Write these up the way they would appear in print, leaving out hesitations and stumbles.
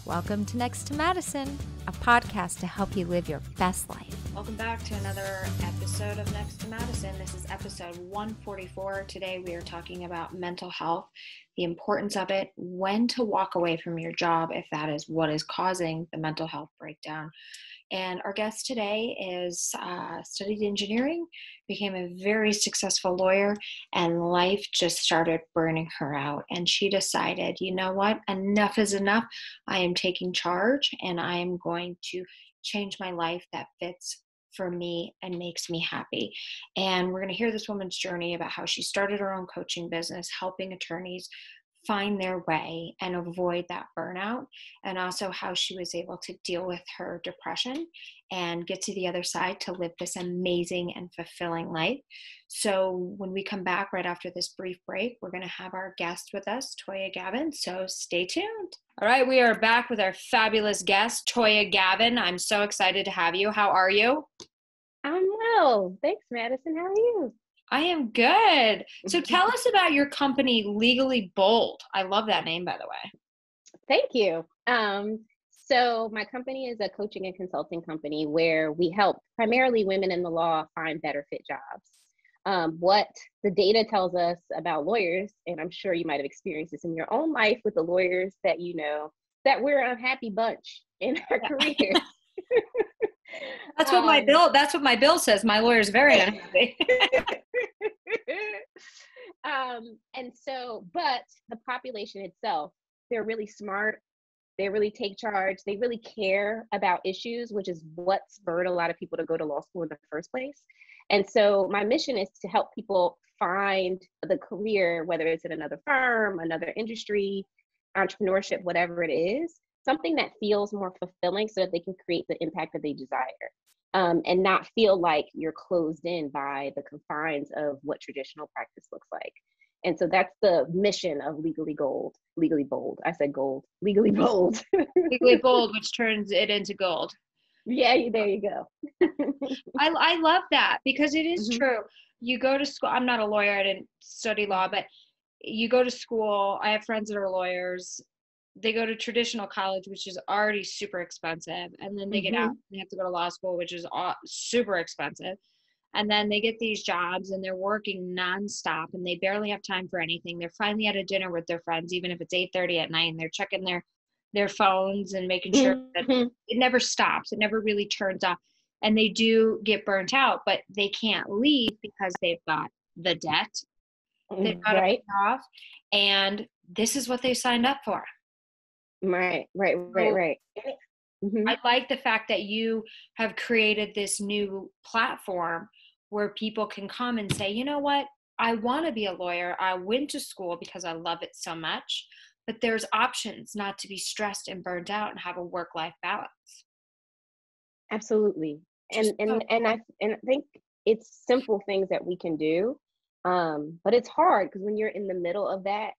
Welcome to Next to Madison, a podcast to help you live your best life. Welcome back to another episode of Next to Madison. This is episode 144. Today we are talking about mental health, the importance of it, when to walk away from your job if that is what is causing the mental health breakdown. And our guest today is studied engineering, became a very successful lawyer, and life just started burning her out. And she decided, you know what, enough is enough. I am taking charge and I am going to change my life that fits for me and makes me happy. And we're going to hear this woman's journey about how she started her own coaching business, helping attorneys find their way and avoid that burnout, and also how she was able to deal with her depression and get to the other side to live this amazing and fulfilling life. So when we come back right after this brief break, we're going to have our guest with us, Tanya Gavin. So stay tuned. All right, we are back with our fabulous guest, Tanya Gavin. I'm so excited to have you. How are you? I'm well. Thanks, Madison. How are you? I am good. So tell us about your company, Legally Bold. I love that name, by the way. Thank you. So my company is a coaching and consulting company where we help primarily women in the law find better fit jobs. What the data tells us about lawyers, and I'm sure you might have experienced this in your own life with the lawyers that you know, that we're an unhappy bunch in our careers. That's what my bill says. My lawyer's very unhappy. But the population itself, they're really smart. They really take charge. They really care about issues, which is what spurred a lot of people to go to law school in the first place. And so my mission is to help people find the career, whether it's in another firm, another industry, entrepreneurship, whatever it is, something that feels more fulfilling so that they can create the impact that they desire. And not feel like you're closed in by the confines of what traditional practice looks like. And so that's the mission of Legally Bold. I said gold. Legally Bold. Legally Bold, which turns it into gold. Yeah, there you go. I love that because it is true. You go to school. I'm not a lawyer. I didn't study law, but you go to school. I have friends that are lawyers. They go to traditional college, which is already super expensive. And then they get out and they have to go to law school, which is super expensive. And then they get these jobs and they're working nonstop and they barely have time for anything. They're finally at a dinner with their friends, even if it's 8:30 at night, and they're checking their phones and making sure that it never stops. It never really turns off. And they do get burnt out, but they can't leave because they've got the debt. They've got to pay off. And this is what they signed up for. Right. I like the fact that you have created this new platform where people can come and say, you know what, I want to be a lawyer. I went to school because I love it so much, but there's options not to be stressed and burned out and have a work-life balance. Absolutely. And I think it's simple things that we can do. But it's hard because when you're in the middle of that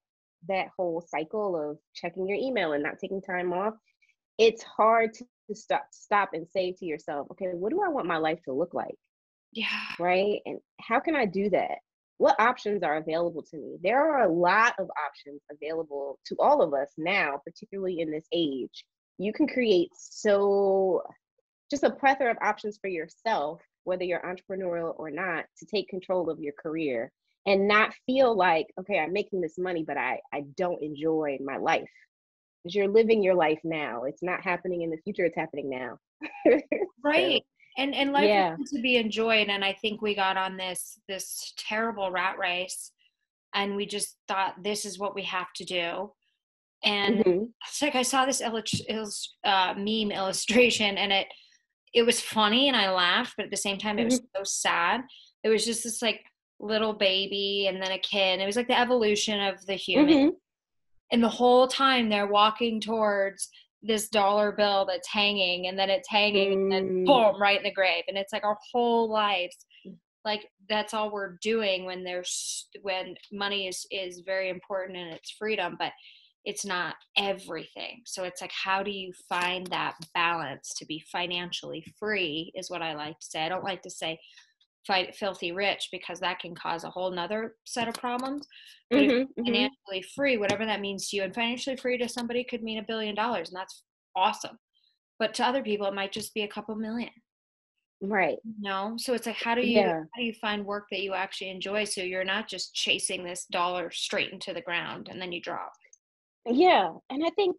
whole cycle of checking your email and not taking time off, it's hard to stop and say to yourself, okay, what do I want my life to look like? Yeah. Right. And how can I do that? What options are available to me? There are a lot of options available to all of us now, particularly in this age. You can create just a plethora of options for yourself, whether you're entrepreneurial or not, to take control of your career and not feel like, okay, I'm making this money, but I don't enjoy my life. Because you're living your life now. It's not happening in the future. It's happening now. Right. So, and life is meant to be enjoyed. And I think we got on this terrible rat race and we just thought this is what we have to do. And it's like I saw this meme illustration and it was funny and I laughed, but at the same time it was so sad. It was just this like little baby and then a kid. It was like the evolution of the human. And the whole time they're walking towards this dollar bill that's hanging and then it's hanging and then boom, right in the grave. And it's like our whole lives, like that's all we're doing when money is very important and it's freedom, but it's not everything. So it's like, how do you find that balance to be financially free is what I like to say. I don't like to say filthy rich because that can cause a whole nother set of problems. But if you're financially free, whatever that means to you, and financially free to somebody could mean $1 billion, and that's awesome. But to other people, it might just be a couple million. Right. So it's like, how do Yeah. you find work that you actually enjoy, so you're not just chasing this dollar straight into the ground and then you drop? Yeah. And I think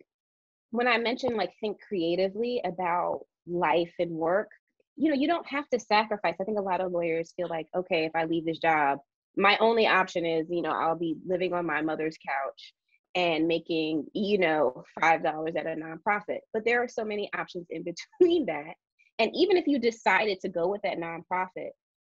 when I mentioned like think creatively about life and work, you don't have to sacrifice. I think a lot of lawyers feel like, okay, if I leave this job, my only option is, I'll be living on my mother's couch and making, $5 at a nonprofit. But there are so many options in between that. And even if you decided to go with that nonprofit,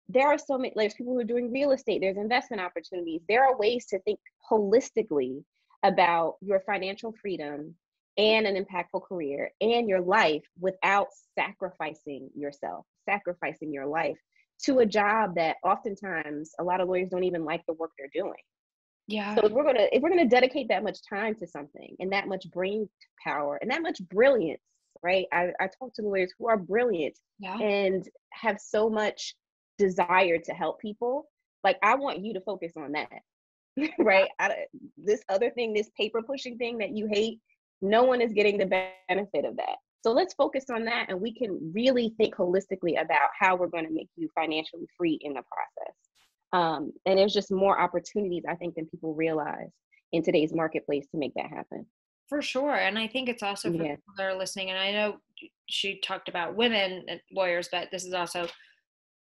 there are so many, there's people who are doing real estate, there's investment opportunities. There are ways to think holistically about your financial freedom and an impactful career and your life without sacrificing yourself, sacrificing your life to a job that oftentimes a lot of lawyers don't even like the work they're doing. Yeah. So if we're gonna dedicate that much time to something and that much brain power and that much brilliance, right? I talk to lawyers who are brilliant and have so much desire to help people. Like, I want you to focus on that. Right? This other thing, this paper pushing thing that you hate, no one is getting the benefit of that. So let's focus on that, and we can really think holistically about how we're going to make you financially free in the process. And there's just more opportunities, I think, than people realize in today's marketplace to make that happen. For sure. And I think it's also for people that are listening, and I know she talked about women lawyers, but this is also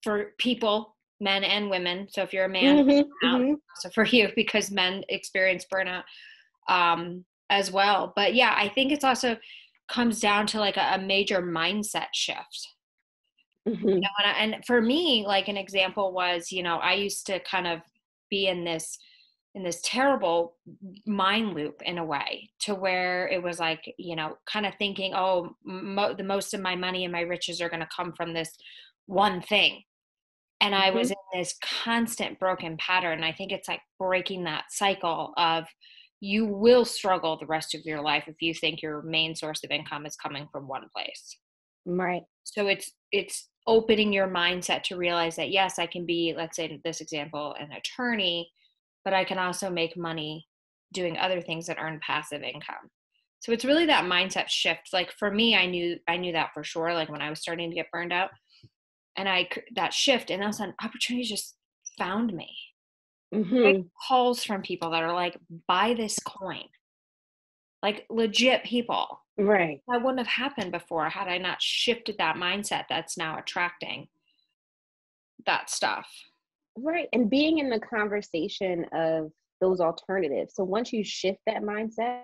for people, men and women. So if you're a man, also for you, because men experience burnout as well. But yeah, I think it's also comes down to like a major mindset shift. And for me, like an example was, I used to kind of be in this terrible mind loop in a way, to where it was like, kind of thinking, oh, the most of my money and my riches are going to come from this one thing. And I was in this constant broken pattern. I think it's like breaking that cycle of, you will struggle the rest of your life if you think your main source of income is coming from one place. Right. So it's opening your mindset to realize that, yes, I can be, let's say in this example, an attorney, but I can also make money doing other things that earn passive income. So it's really that mindset shift. Like for me, I knew that for sure. Like when I was starting to get burned out, and that shift, and all of a sudden opportunities just found me. Like calls from people that are like, buy this coin, like legit people. Right. That wouldn't have happened before had I not shifted that mindset that's now attracting that stuff. Right. And being in the conversation of those alternatives. So once you shift that mindset,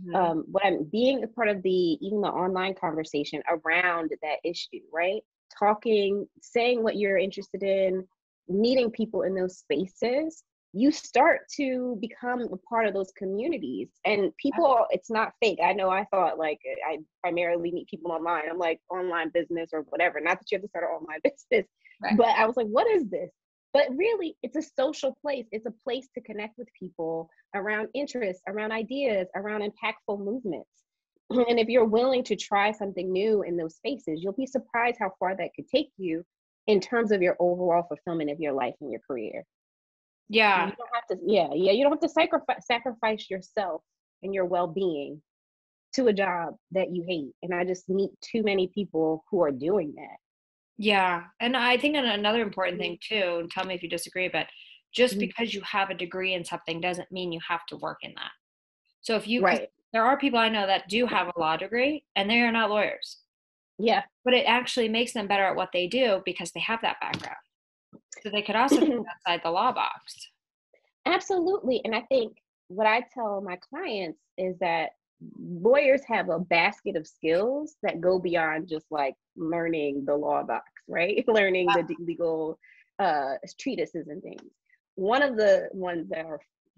what I'm being a part of even the online conversation around that issue, right? Talking, saying what you're interested in, meeting people in those spaces, you start to become a part of those communities. And people, it's not fake. I know I thought like I primarily meet people online. I'm like, online business or whatever. Not that you have to start an online business, but I was like, what is this? But really, it's a social place. It's a place to connect with people around interests, around ideas, around impactful movements. And if you're willing to try something new in those spaces, you'll be surprised how far that could take you in terms of your overall fulfillment of your life and your career. Yeah. You don't have to, you don't have to sacrifice yourself and your well-being to a job that you hate. And I just meet too many people who are doing that. Yeah. And I think another important thing too, and tell me if you disagree, but just because you have a degree in something doesn't mean you have to work in that. So if you, there are people I know that do have a law degree and they are not lawyers. Yeah. But it actually makes them better at what they do because they have that background. So they could also think outside the law box. Absolutely. And I think what I tell my clients is that lawyers have a basket of skills that go beyond just like learning the law box, right? Learning the legal treatises and things. One of the ones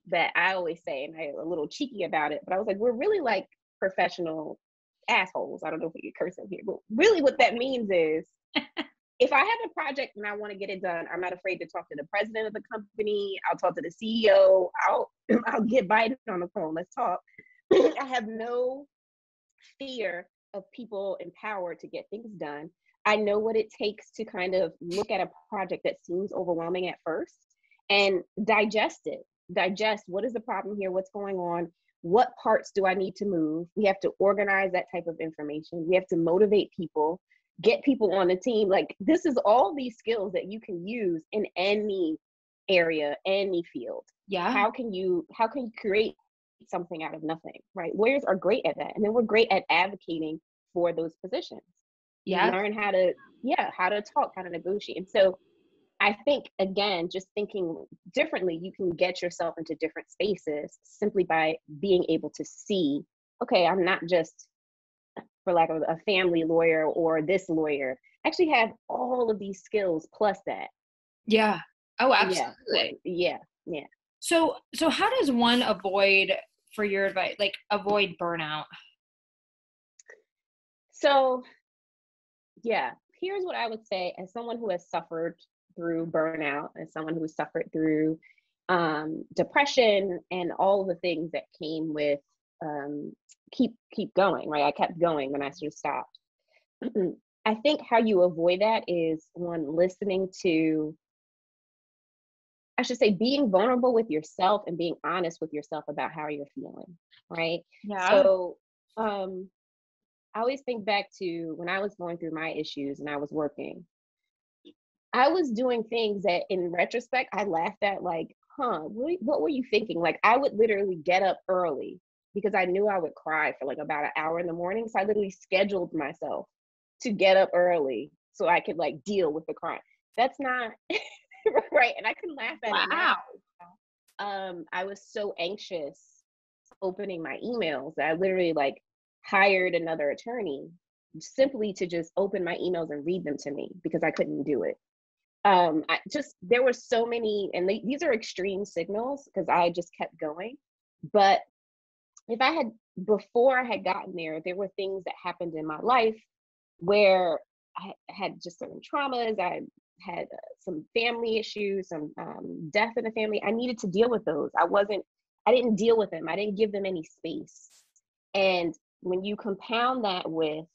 that I always say, and I'm a little cheeky about it, but I was like, we're really like professional assholes. I don't know if we get curse up here, but really what that means is if I have a project and I want to get it done, I'm not afraid to talk to the president of the company. I'll talk to the CEO. I'll get Biden on the phone. Let's talk. I have no fear of people in power to get things done. I know what it takes to kind of look at a project that seems overwhelming at first and digest it. Digest what is the problem here, what's going on, what parts do I need to move? We have to organize that type of information. We have to motivate people, get people on the team. Like, this is all these skills that you can use in any area, any field. Yeah. How can you create something out of nothing, right? Lawyers are great at that. And then we're great at advocating for those positions. Yeah. You learn how to talk, how to negotiate. And so I think, again, just thinking differently, you can get yourself into different spaces simply by being able to see, okay, I'm not just, for lack of a family lawyer or this lawyer. I actually have all of these skills plus that. Yeah. Oh, absolutely. Yeah. So how does one avoid, for your advice, like avoid burnout? So, yeah, here's what I would say as someone who has suffered through burnout, as someone who has suffered through depression and all the things that came with keep going, right? I kept going when I sort of stopped. I think how you avoid that is, one, listening to, I should say, being vulnerable with yourself and being honest with yourself about how you're feeling, right? Yeah. So I always think back to when I was going through my issues and I was working. I was doing things that in retrospect, I laughed at, like, what were you thinking? Like, I would literally get up early because I knew I would cry for like about an hour in the morning. So I literally scheduled myself to get up early so I could like deal with the crying. That's not right. And I can laugh at it now. I was so anxious opening my emails that I literally like hired another attorney simply to just open my emails and read them to me because I couldn't do it. There were so many, and these are extreme signals because I just kept going. But before I had gotten there were things that happened in my life where I had just certain traumas. I had some family issues, some death in the family. I needed to deal with those. I didn't deal with them. I didn't give them any space. And when you compound that with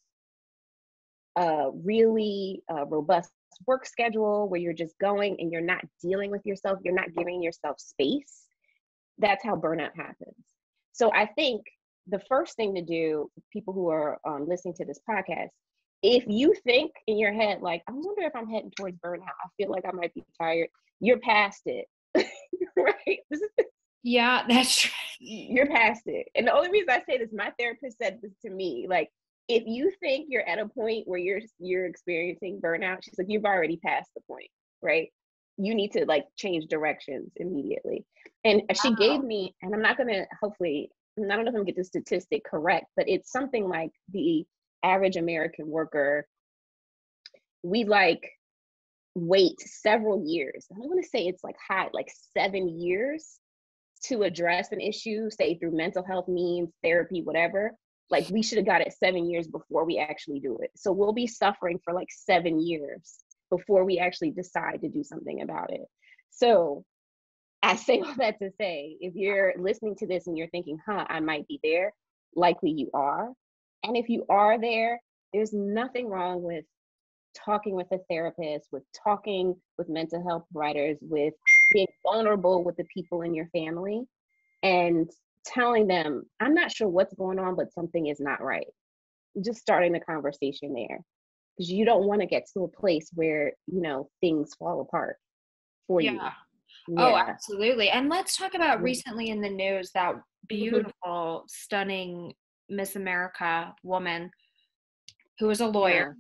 a really robust work schedule where you're just going and you're not dealing with yourself, you're not giving yourself space, that's how burnout happens. So I think the first thing to do, people who are listening to this podcast, if you think in your head, like, I wonder if I'm heading towards burnout, I feel like I might be tired, you're past it. Right? Yeah, that's true. You're past it. And the only reason I say this, my therapist said this to me, like, if you think you're at a point where you're experiencing burnout, she's like, you've already passed the point, right? You need to like change directions immediately. And she gave me, and I'm not gonna, hopefully, I don't know if I'm gonna get the statistic correct, but it's something like the average American worker, we like wait several years. I want to say it's like high, like 7 years to address an issue, say through mental health means, therapy, whatever. Like, we should have got it 7 years before we actually do it. So we'll be suffering for like 7 years before we actually decide to do something about it. So I say all that to say, if you're listening to this and you're thinking, I might be there, likely you are. And if you are there, there's nothing wrong with talking with a therapist, with talking with mental health providers, with being vulnerable with the people in your family and telling them, I'm not sure what's going on, but something is not right. Just starting the conversation there, because you don't want to get to a place where, things fall apart for you. Yeah. Oh, absolutely. And let's talk about recently in the news, that beautiful, stunning Miss America woman who was a lawyer.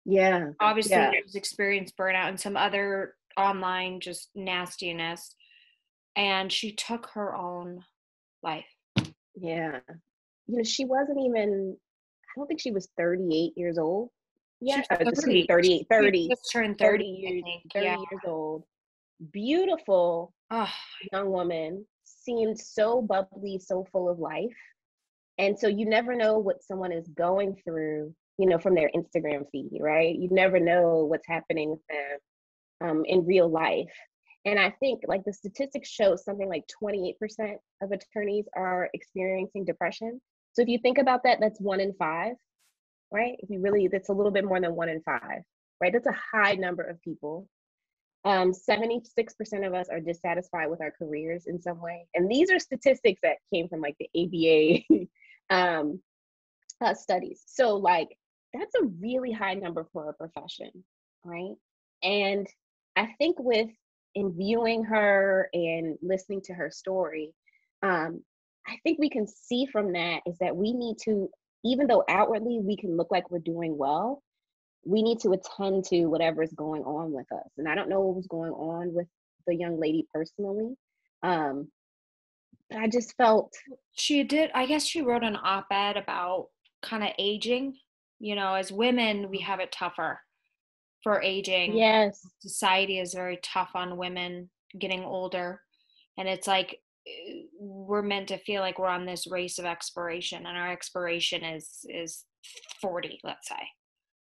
Yeah. Obviously, she's experienced burnout and some other online just nastiness. And she took her own life. Yeah. She wasn't even, I don't think she was 38 years old. Yeah. 30. 30. Just turned 30 years, 30 years old. Beautiful young woman, seemed so bubbly, so full of life. And so you never know what someone is going through, from their Instagram feed, right? You never know what's happening with them in real life. And I think like the statistics show something like 28% of attorneys are experiencing depression. So if you think about that, that's 1 in 5, right? That's a little bit more than 1 in 5, right? That's a high number of people. 76% of us are dissatisfied with our careers in some way. And these are statistics that came from like the ABA studies. So like, that's a really high number for a profession, right? And I think in viewing her and listening to her story, I think we can see from that is that we need to, even though outwardly we can look like we're doing well, we need to attend to whatever is going on with us. And I don't know what was going on with the young lady personally, but I just felt she did. I guess she wrote an op-ed about kind of aging. You know, as women, we have it tougher for aging. yes, Society is very tough on women getting older, and it's like we're meant to feel like we're on this race of expiration, and our expiration is 40, let's say.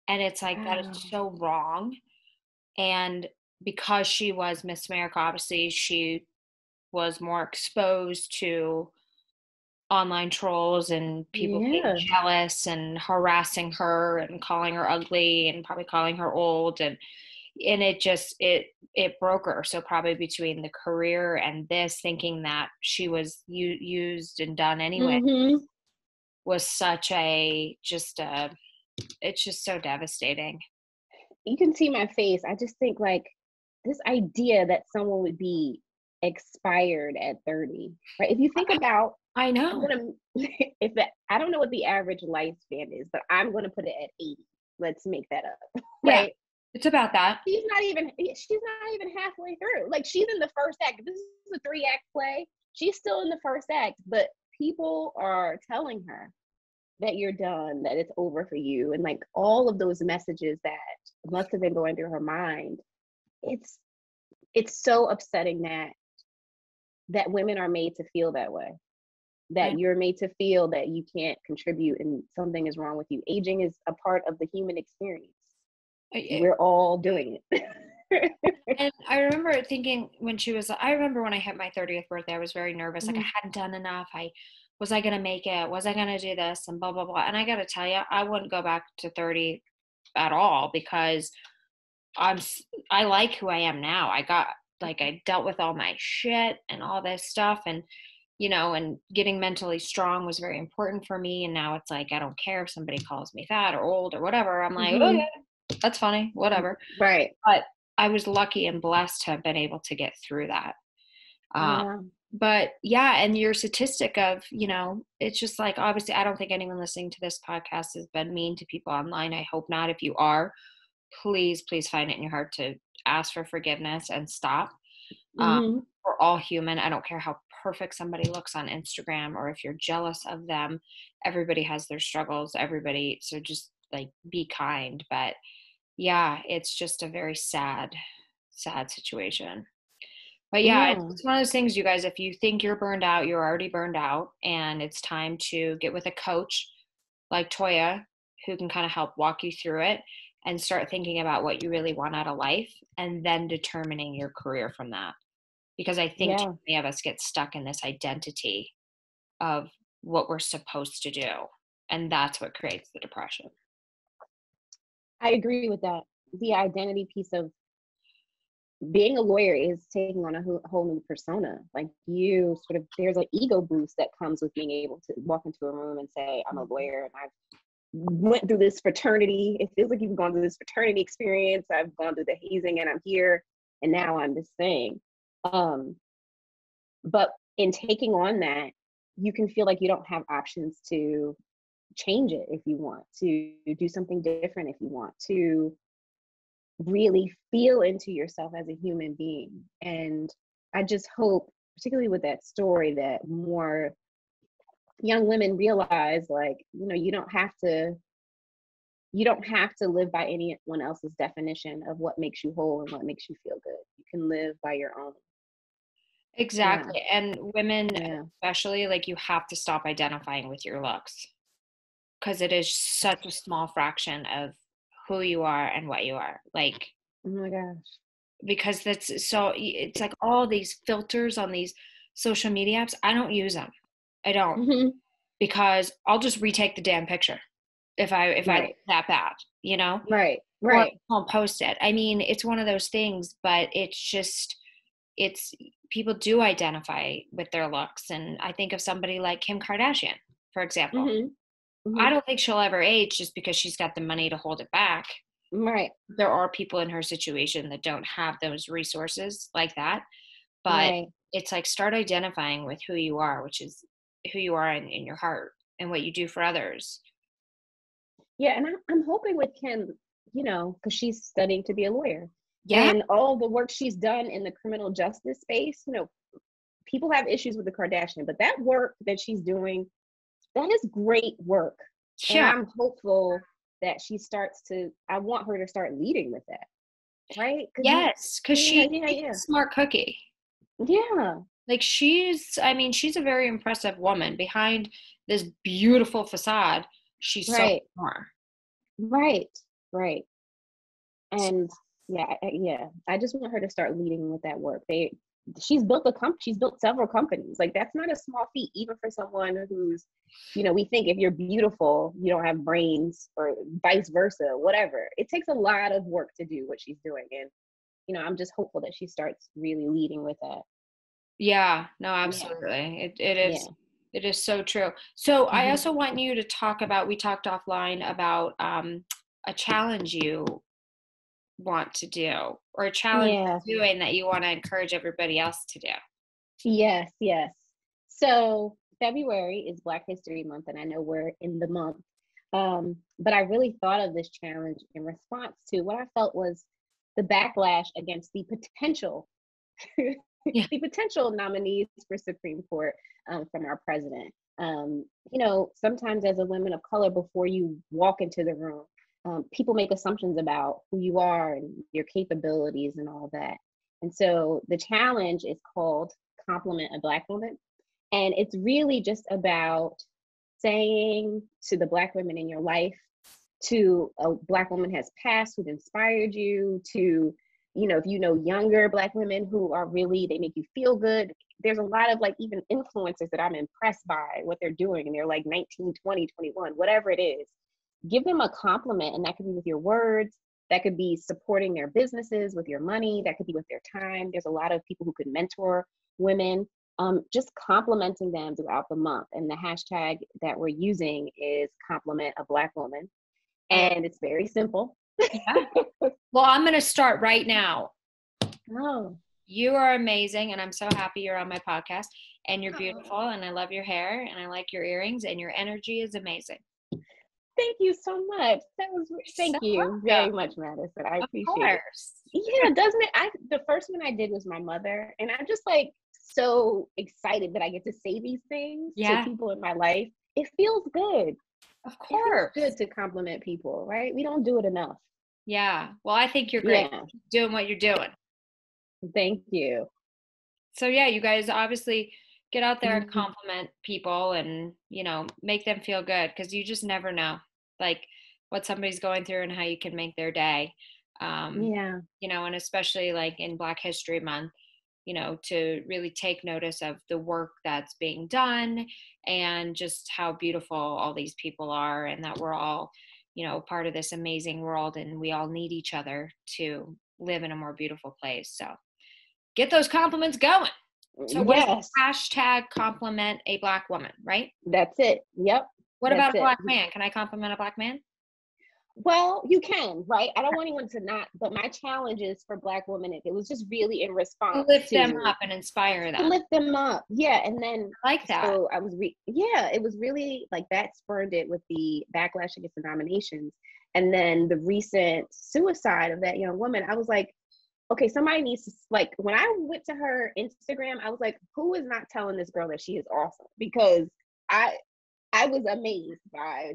And it's like, that is so wrong. And because she was Miss America, obviously she was more exposed to online trolls and people yeah, being jealous and harassing her and calling her ugly and probably calling her old, and it just it broke her. So probably between the career and this, thinking that she was used and done anyway, was such it's just so devastating. you can see my face. I just think like this idea that someone would be expired at 30, right? If you think about, I know. I don't know what the average lifespan is, but I'm going to put it at 80. Let's make that up, Yeah, right? it's about that. She's not even halfway through. Like, she's in the first act. This is a 3-act play. She's still in the first act, but people are telling her that you're done, that it's over for you. And like all of those messages that must have been going through her mind. It's so upsetting that women are made to feel that way, that you're made to feel that you can't contribute and something is wrong with you. Aging is a part of the human experience. We're all doing it. And I remember thinking I remember when I hit my 30th birthday, I was very nervous. Like, I hadn't done enough. Was I going to make it? Was I going to do this? And blah, blah, blah. And I got to tell you, I wouldn't go back to 30 at all, because I like who I am now. I dealt with all my shit and all this stuff, and and getting mentally strong was very important for me. And now it's like, I don't care if somebody calls me fat or old or whatever. I'm like, oh yeah, that's funny, whatever. Right. But I was lucky and blessed to have been able to get through that. But yeah, and your statistic of, it's just like, obviously, I don't think anyone listening to this podcast has been mean to people online. I hope not. If you are, please find it in your heart to ask for forgiveness and stop. We're all human. I don't care how perfect somebody looks on Instagram, or if you're jealous of them. Everybody has their struggles, so just like, be kind. But yeah, it's just a very sad situation. But yeah, it's one of those things, you guys, if you think you're burned out, you're already burned out, and it's time to get with a coach like Toya, who can kind of help walk you through it and start thinking about what you really want out of life, and then determining your career from that. Because I think too many of us get stuck in this identity of what we're supposed to do, and that's what creates the depression. I agree with that. The identity piece of being a lawyer is taking on a whole new persona. Like, you sort of, there's an ego boost that comes with being able to walk into a room and say, I'm a lawyer, and I've went through this fraternity. It feels like you've gone through this fraternity experience. I've gone through the hazing, and I'm here, and now I'm this thing. But in taking on that, you can feel like you don't have options to change it if you want, to do something different if you want, to really feel into yourself as a human being. And I just hope, particularly with that story, that more young women realize, like, you don't have to live by anyone else's definition of what makes you whole and what makes you feel good. You can live by your own. Exactly. Yeah. And women, especially, like, you have to stop identifying with your looks, because it is such a small fraction of who you are and what you are. Like, oh my gosh. Because it's like all these filters on these social media apps. I don't use them. I don't, because I'll just retake the damn picture if I that bad, Right. Right. won't post it. I mean, it's one of those things, but it's people do identify with their looks. And I think of somebody like Kim Kardashian, for example. Mm-hmm. I Mm-hmm. don't think she'll ever age just because she's got the money to hold it back. Right. There are people in her situation that don't have those resources like that. But Right. it's like, start identifying with who you are, which is who you are in your heart and what you do for others. Yeah, and I'm hoping with Kim, because she's studying to be a lawyer, Yeah. and all the work she's done in the criminal justice space. People have issues with the Kardashian, but that work that she's doing, that is great work, and Yeah. I'm hopeful that I want her to start leading with that, right? Yes, because she's Yeah. a smart cookie. Yeah. Like she's a very impressive woman. Behind this beautiful facade, she's so Right. more. Right. Right. And yeah, I just want her to start leading with that work. She's built she's built several companies. Like, that's not a small feat, even for someone who's, we think if you're beautiful, you don't have brains, or vice versa, whatever. It takes a lot of work to do what she's doing. And, I'm just hopeful that she starts really leading with that. Yeah, no, absolutely. It is so true. So I also want you to talk about, we talked offline about a challenge you want to do, or a challenge you're doing that you want to encourage everybody else to do. Yes. So February is Black History Month, and I know we're in the month. But I really thought of this challenge in response to what I felt was the backlash against the potential the potential nominees for Supreme Court from our president. Sometimes as a woman of color, before you walk into the room, people make assumptions about who you are and your capabilities and all that. And so the challenge is called Compliment a Black Woman. And it's really just about saying to the Black women in your life, to a Black woman has passed who've inspired you, to, if younger Black women who are really, they make you feel good. There's a lot of even influencers that I'm impressed by what they're doing, and they're like 19, 20, 21, whatever it is. Give them a compliment, and that could be with your words. That could be supporting their businesses with your money. That could be with their time. There's a lot of people who could mentor women. Just complimenting them throughout the month. And the hashtag that we're using is Compliment a Black Woman. And it's very simple. Yeah. Well, I'm going to start right now. Oh. You are amazing, and I'm so happy you're on my podcast, and you're beautiful, and I love your hair, and I like your earrings, and your energy is amazing. Thank you so much. Thank you very much, Madison. I appreciate it. Yeah, doesn't it? The first one I did was my mother, and I'm just so excited that I get to say these things to people in my life. It feels good. Of course. It feels good to compliment people, right? We don't do it enough. Yeah. Well, I think you're great. Yeah. Keep doing what you're doing. Thank you. So yeah, you guys obviously get out there and compliment people, and make them feel good, because you just never know what somebody's going through and how you can make their day. And especially in Black History Month, to really take notice of the work that's being done, and just how beautiful all these people are, and that we're all part of this amazing world, and we all need each other to live in a more beautiful place. So get those compliments going. So what is the hashtag compliment a Black woman, right? That's it. Yep. What about a Black man? Can I compliment a Black man? Well, you can, right? I don't want anyone to not, but my challenge is for Black women. It was just really in response to lift them up and inspire them. To lift them up. Yeah. And then I like that. So I was, it was really that spurred it with the backlash against the nominations. And then the recent suicide of that young woman, I was like, okay, somebody needs to, when I went to her Instagram, I was like, who is not telling this girl that she is awesome? Because I was amazed by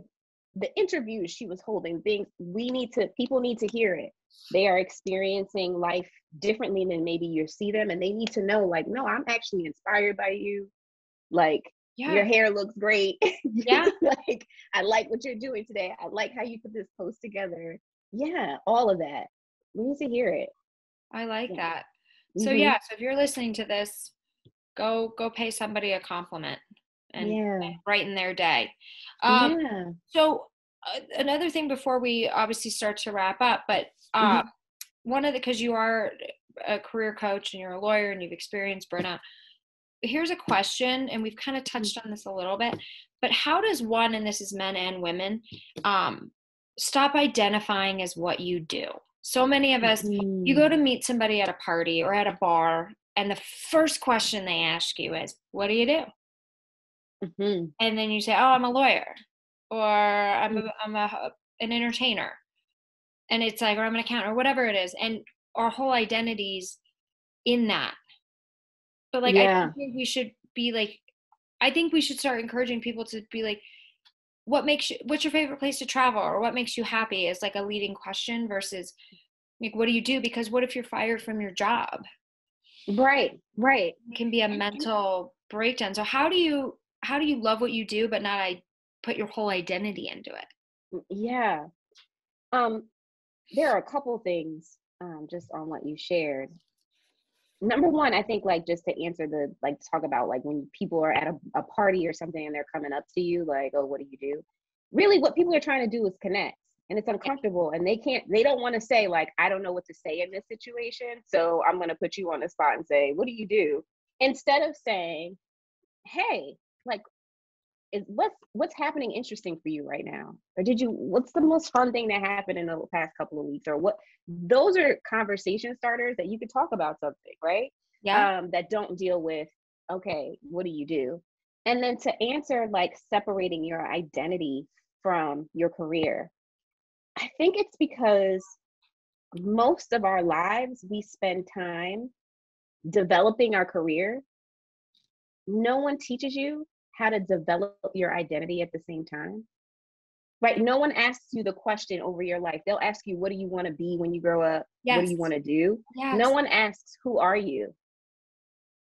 the interviews she was holding. People need to hear it. They are experiencing life differently than maybe you see them, and they need to know, no, I'm actually inspired by you. Your hair looks great. Yeah. I like what you're doing today. I like how you put this post together. Yeah, all of that. We need to hear it. I like that. So so if you're listening to this, go pay somebody a compliment and brighten their day. So another thing before we obviously start to wrap up, but because you are a career coach and you're a lawyer and you've experienced burnout, here's a question, and we've kind of touched on this a little bit, but how does one, and this is men and women, stop identifying as what you do? So many of us, you go to meet somebody at a party or at a bar, and the first question they ask you is, what do you do? And then you say, oh, I'm a lawyer, or I'm an entertainer. And it's like, or I'm an accountant, or whatever it is. And our whole identity's in that. But like, I think we should be like, I think we should start encouraging people to be like, what's your favorite place to travel, or what makes you happy, is like a leading question versus like, what do you do? Because what if you're fired from your job? Right. It can be a mental breakdown. So how do you love what you do, but not put your whole identity into it? Yeah. There are a couple things just on what you shared. Number one, I think, like, just to answer talk about like when people are at a party or something and they're coming up to you like, oh, what do you do? Really what people are trying to do is connect, and it's uncomfortable, and they don't want to say like, I don't know what to say in this situation, so I'm going to put you on the spot and say, what do you do? Instead of saying, hey, like, what's happening interesting for you right now? Or what's the most fun thing that happened in the past couple of weeks? Or what? Those are conversation starters that you could talk about something, right? Yeah. That don't deal with, okay, what do you do? And then to answer, like, separating your identity from your career, I think it's because most of our lives, we spend time developing our career. No one teaches you how to develop your identity at the same time, right? No one asks you the question over your life. They'll ask you, what do you want to be when you grow up? Yes. What do you want to do? Yes. No one asks, who are you?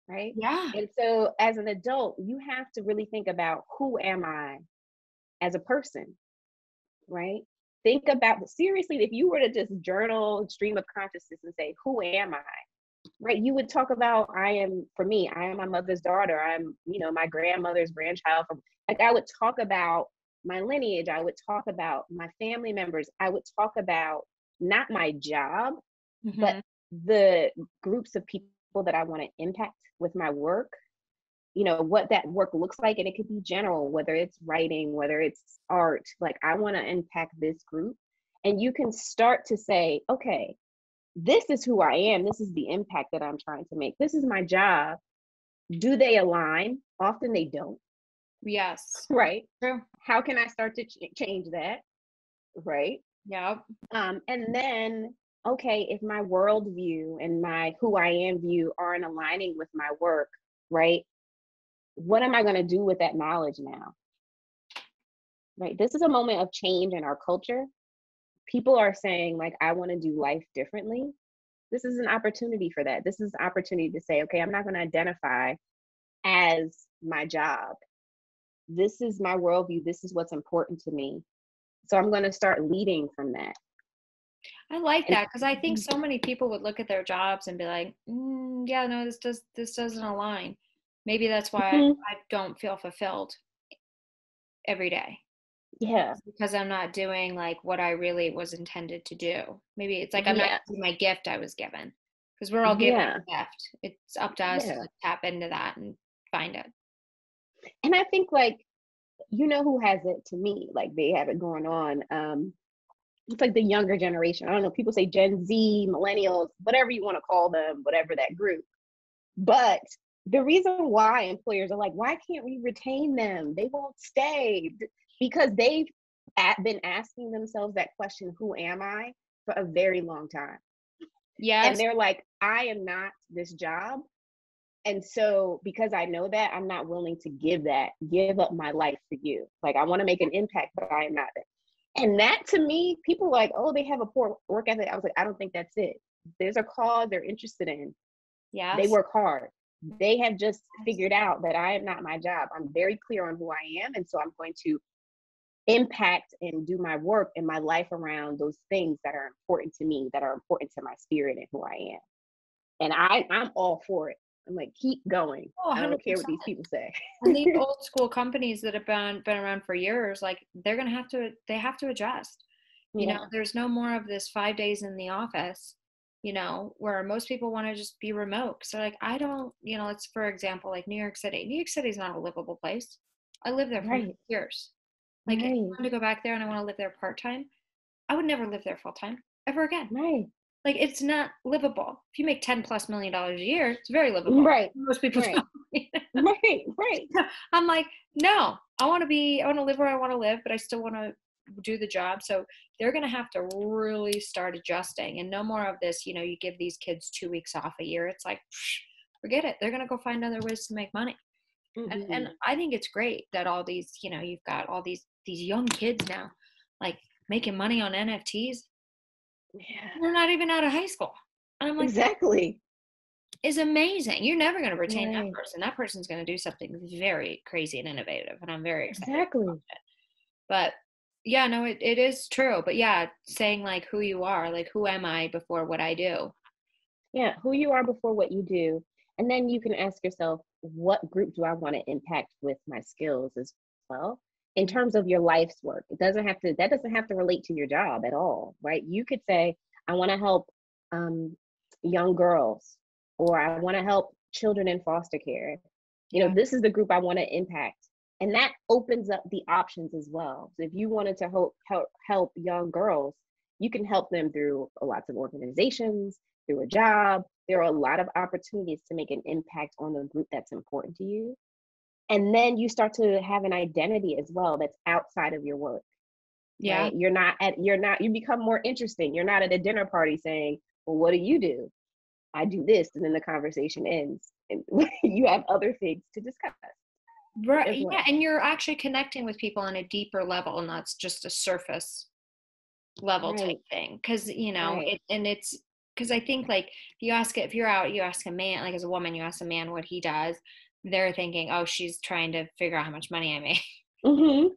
Right? Yeah. And so as an adult, you have to really think about, who am I as a person, right? Think about, seriously, if you were to just journal stream of consciousness and say, who am I? Right, you would talk about, I am my mother's daughter. I'm, my grandmother's grandchild. Like, I would talk about my lineage. I would talk about my family members. I would talk about not my job, but the groups of people that I want to impact with my work. What that work looks like, and it could be general, whether it's writing, whether it's art. Like, I want to impact this group, and you can start to say, okay, this is who I am. This is the impact that I'm trying to make. This is my job. Do they align? Often they don't. Yes. Right. True. How can I start to change that? Right. Yeah. And then, okay, if my worldview and my who I am view aren't aligning with my work, right? What am I going to do with that knowledge now? Right. This is a moment of change in our culture. People are saying, like, I want to do life differently. This is an opportunity for that. This is an opportunity to say, okay, I'm not going to identify as my job. This is my worldview. This is what's important to me. So I'm going to start leading from that. I like that, because I think so many people would look at their jobs and be like, yeah, no, this doesn't align. Maybe that's why I don't feel fulfilled every day. Yeah. Because I'm not doing like what I really was intended to do. Maybe it's like I'm not using my gift I was given, because we're all given a gift. It's up to us to tap into that and find it. And I think, like, who has it to me? Like, they have it going on. It's like the younger generation. I don't know, people say Gen Z, millennials, whatever you want to call them, whatever that group. But the reason why employers are like, why can't we retain them? They won't stay. Because they've been asking themselves that question, who am I, for a very long time. Yes. And they're like, I am not this job. And so because I know that, I'm not willing to give up my life for you. Like, I want to make an impact, but I am not that. And that, to me, people are like, oh, they have a poor work ethic. I was like, I don't think that's it. There's a cause they're interested in. Yes. They work hard. They have just figured out that I am not my job. I'm very clear on who I am. And so I'm going to impact and do my work and my life around those things that are important to me, that are important to my spirit and who I am. And I'm all for it. I'm like, keep going. Oh, I don't care 100%. what these people say. And these old school companies that have been around for years, like they have to adjust. You know, there's no more of this 5 days in the office, you know, where most people want to just be remote. So like, I don't, you know, let's, for example, like New York City. New York City is not a livable place. I lived there for Right. years. Like if I Right. wanted to go back there and I want to live there part-time, I would never live there full-time ever again. Right. Like it's not livable. If you make $10+ million a year, it's very livable. Right. Most people Right. don't. Right. Right. I'm like, no, I want to live where I want to live, but I still want to do the job. So they're going to have to really start adjusting, and no more of this, you know, you give these kids 2 weeks off a year. It's like, forget it. They're going to go find other ways to make money. And I think it's great that all these, you know, you've got all these young kids now, like making money on NFTs. Yeah. They're not even out of high school. And I'm like, Exactly. is amazing. You're never going to retain Right. that person. That person's going to do something very crazy and innovative, and I'm very excited Exactly. about it. But yeah, no, it is true. But yeah, saying like who you are, like who am I before what I do? Yeah, who you are before what you do. And then you can ask yourself, what group do I want to impact with my skills as well? In terms of your life's work, that doesn't have to relate to your job at all, right? You could say, I want to help young girls, or I want to help children in foster care. You know, this is the group I want to impact. And that opens up the options as well. So if you wanted to help young girls, you can help them through lots of organizations, through a job. There are a lot of opportunities to make an impact on the group that's important to you. And then you start to have an identity as well that's outside of your work. Yeah. Right? You become more interesting. You're not at a dinner party saying, well, what do you do? I do this. And then the conversation ends and you have other things to discuss. Right. Well. Yeah. And you're actually connecting with people on a deeper level, and that's just a surface level type thing. Cause you know, it's because I think like if you're out, you ask a man, like as a woman, you ask a man what he does, they're thinking, oh, she's trying to figure out how much money I make. Mm-hmm.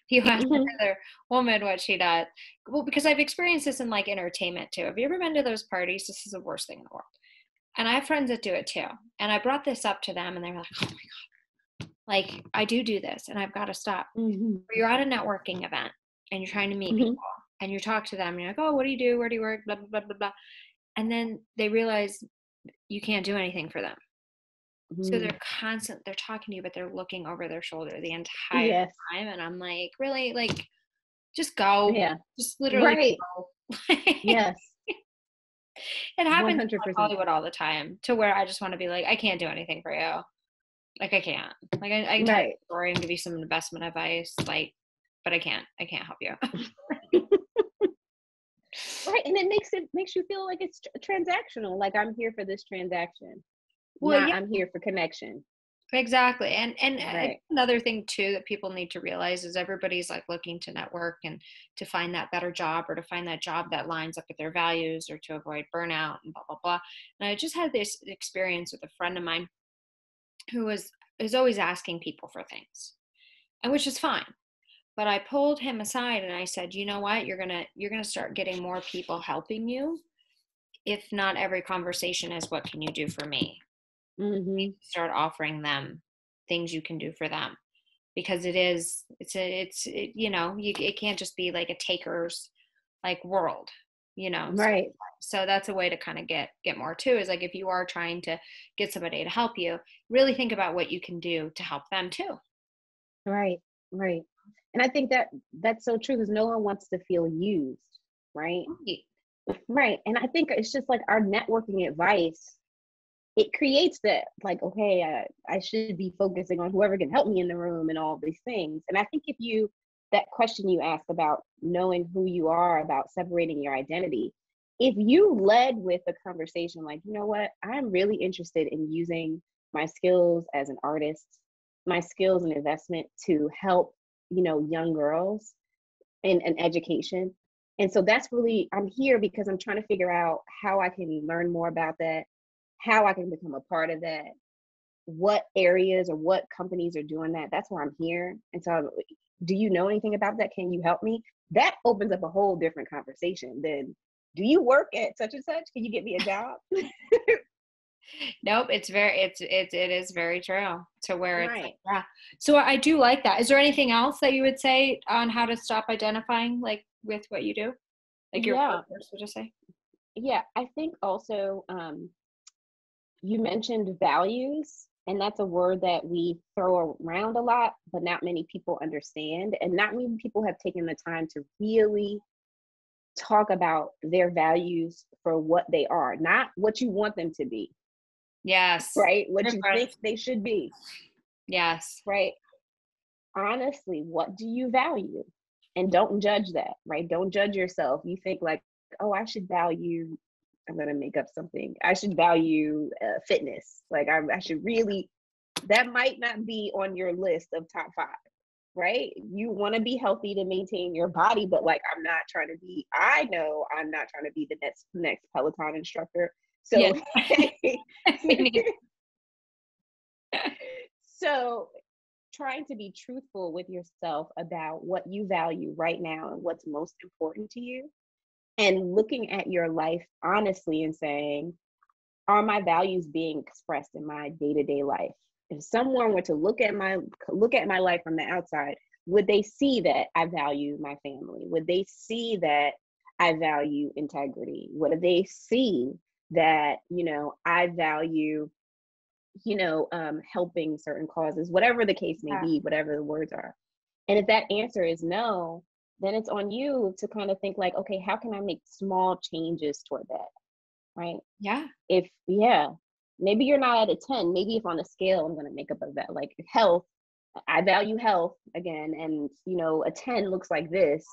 You ask another woman what she does. Well, because I've experienced this in like entertainment too. Have you ever been to those parties? This is the worst thing in the world. And I have friends that do it too. And I brought this up to them and they were like, oh my God, like I do this and I've got to stop. Mm-hmm. Or you're at a networking event and you're trying to meet people and you talk to them and you're like, oh, what do you do? Where do you work? Blah, blah, blah, blah, blah. And then they realize you can't do anything for them. So they're talking to you, but they're looking over their shoulder the entire time. And I'm like, really? Like, just go. Yeah. Just literally go. Yes. It happens in Hollywood all the time, to where I just want to be like, I can't do anything for you. Like, I can't. Like, I can tell you a story and give you some investment advice, like, but I can't help you. Right. And it makes you feel like it's transactional. Like, I'm here for this transaction. Well, I'm here for connection. Exactly. And another thing too that people need to realize is everybody's like looking to network and to find that better job, or to find that job that lines up with their values, or to avoid burnout and blah, blah, blah. And I just had this experience with a friend of mine who is always asking people for things, and which is fine. But I pulled him aside and I said, you know what, you're gonna start getting more people helping you if not every conversation is what can you do for me. Mm-hmm. Start offering them things you can do for them, because it can't just be like a taker's like world, you know. Right. So that's a way to kind of get more too, is like if you are trying to get somebody to help you, really think about what you can do to help them too. Right. And I think that's so true, because no one wants to feel used, right? Right. And I think it's just like our networking advice, it creates that like, okay, I should be focusing on whoever can help me in the room and all these things. And I think that question you asked about knowing who you are, about separating your identity, if you led with a conversation like, you know what, I'm really interested in using my skills as an artist, my skills and investment to help, young girls in education. And so that's really, I'm here because I'm trying to figure out how I can learn more about that, how I can become a part of that, what areas or what companies are doing that. That's why I'm here. And so, do you know anything about that? Can you help me? That opens up a whole different conversation than, do you work at such and such? Can you get me a job? Nope, it is very true. To where it's like, Right. yeah. So I do like that. Is there anything else that you would say on how to stop identifying like with what you do? Like your Yeah. purpose, would you say? Yeah. I think also, you mentioned values, and that's a word that we throw around a lot, but not many people understand. And not many people have taken the time to really talk about their values for what they are, not what you want them to be, Yes. right? What you think Difference. they should be, Yes. right? Honestly, what do you value? And don't judge that, right? Don't judge yourself. You think like, oh, I should value, I'm going to make up something. I should value fitness. Like I should really, that might not be on your list of top 5, right? You want to be healthy to maintain your body, but like, I know I'm not trying to be the next Peloton instructor. Yeah. So, so trying to be truthful with yourself about what you value right now and what's most important to you, and looking at your life honestly and saying, are my values being expressed in my day-to-day life? If someone were to look at my life from the outside, would they see that I value my family? Would they see that I value integrity? Would they see that, I value, helping certain causes, whatever the case may Yeah. be, whatever the words are? And if that answer is no, then it's on you to kind of think like, okay, how can I make small changes toward that? Right. Yeah. Maybe you're not at a 10. Maybe if on a scale, I'm going to make up of that, like health, I value health again. And, a 10 looks like this.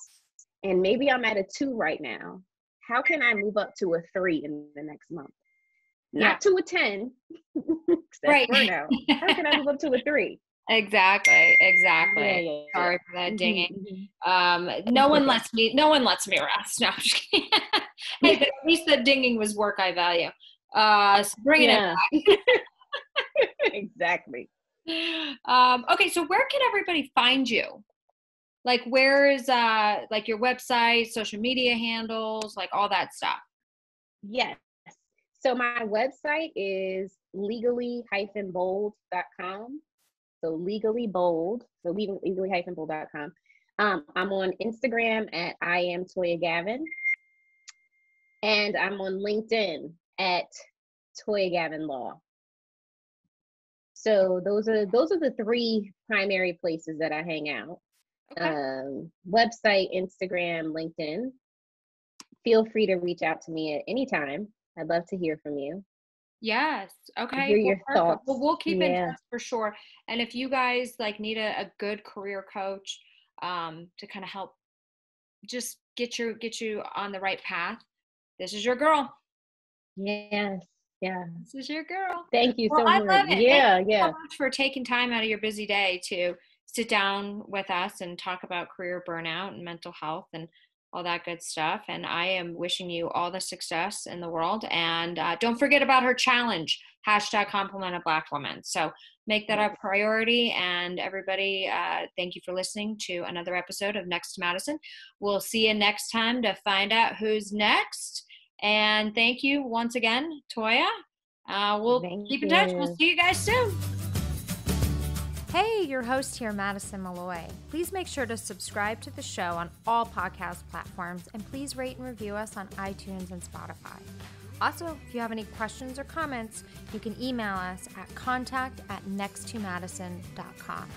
And maybe I'm at a 2 right now. How can I move up to a 3 in the next month? Not to a 10. That's Right. burnout. How can I move up to a 3? Exactly. Yeah. Sorry for that dinging. Mm-hmm. No one lets me rest. No, I'm just kidding. Hey, but at least the dinging was work I value. So bringing it back. Exactly. Okay, so where can everybody find you? Like, where is like your website, social media handles, like all that stuff? Yes. So my website is legally-bold.com. So legally bold. So legally-bold.com. I'm on Instagram at I am Tanya Gavin. And I'm on LinkedIn at Tanya Gavin Law. So those are the 3 primary places that I hang out. Okay. Website, Instagram, LinkedIn. Feel free to reach out to me at any time. I'd love to hear from you. Yes. Okay. Hear your thoughts. Well, we'll keep in touch for sure. And if you guys like need a good career coach to kind of help just get you on the right path, this is your girl. Yes. Yeah. This is your girl. Thank you so much. I love it. Yeah. Thank you so much for taking time out of your busy day to sit down with us and talk about career burnout and mental health and all that good stuff. And I am wishing you all the success in the world. And don't forget about her challenge, #compliment a Black woman. So make that a priority. And everybody, thank you for listening to another episode of Next to Madison. We'll see you next time to find out who's next. And thank you once again, Toya. We'll keep in touch. We'll see you guys soon. Hey, your host here, Madison Malloy. Please make sure to subscribe to the show on all podcast platforms, and please rate and review us on iTunes and Spotify. Also, if you have any questions or comments, you can email us at contact@nexttomadison.com.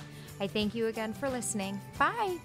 I thank you again for listening. Bye.